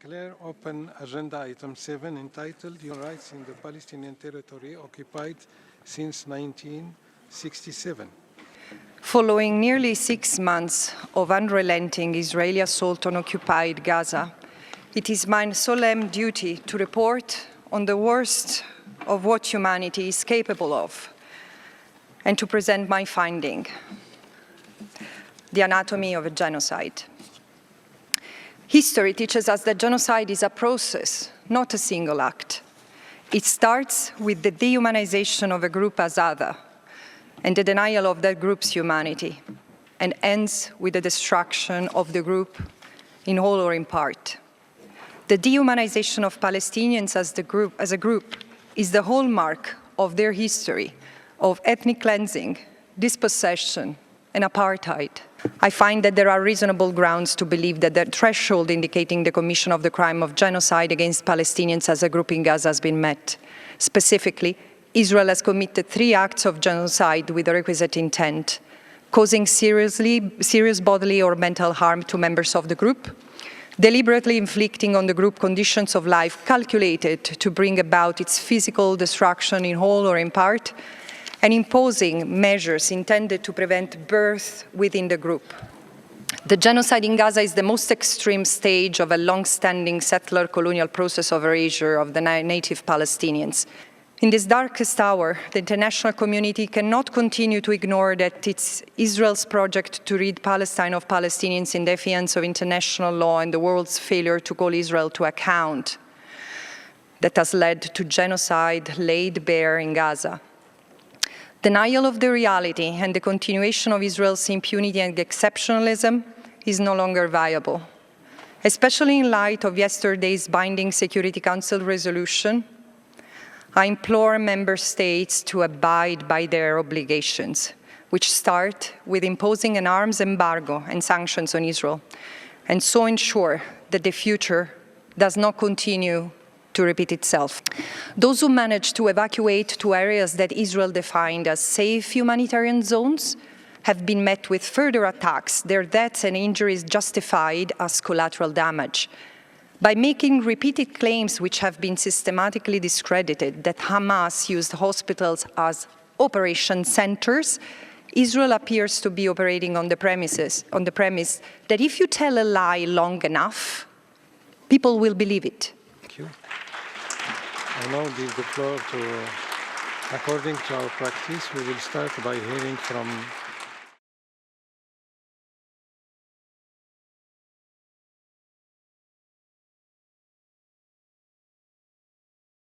declare open agenda item 7 entitled Human Rights in the Palestinian Territory Occupied since 1967. Following nearly 6 months of unrelenting Israeli assault on occupied Gaza, it is my solemn duty to report on the worst of what humanity is capable of and to present my finding, the anatomy of a genocide. History teaches us that genocide is a process, not a single act. It starts with the dehumanization of a group as other and the denial of that group's humanity, and ends with the destruction of the group in whole or in part. The dehumanization of Palestinians as a group is the hallmark of their history of ethnic cleansing, dispossession, and apartheid. I find that there are reasonable grounds to believe that the threshold indicating the commission of the crime of genocide against Palestinians as a group in Gaza has been met. Specifically, Israel has committed 3 acts of genocide with the requisite intent, causing serious bodily or mental harm to members of the group, deliberately inflicting on the group conditions of life calculated to bring about its physical destruction in whole or in part, and imposing measures intended to prevent birth within the group. The genocide in Gaza is the most extreme stage of a long-standing settler colonial process of erasure of the native Palestinians. In this darkest hour, the international community cannot continue to ignore that it's Israel's project to rid Palestine of Palestinians in defiance of international law and the world's failure to call Israel to account that has led to genocide laid bare in Gaza. Denial of the reality and the continuation of Israel's impunity and exceptionalism is no longer viable, especially in light of yesterday's binding Security Council resolution. I implore member states to abide by their obligations, which start with imposing an arms embargo and sanctions on Israel, and so ensure that the future does not continue to repeat itself. Those who managed to evacuate to areas that Israel defined as safe humanitarian zones have been met with further attacks, their deaths and injuries justified as collateral damage. By making repeated claims which have been systematically discredited that Hamas used hospitals as operation centers, Israel appears to be operating on the premise that if you tell a lie long enough, people will believe it. Thank you. I now give the floor to, according to our practice, we will start by hearing from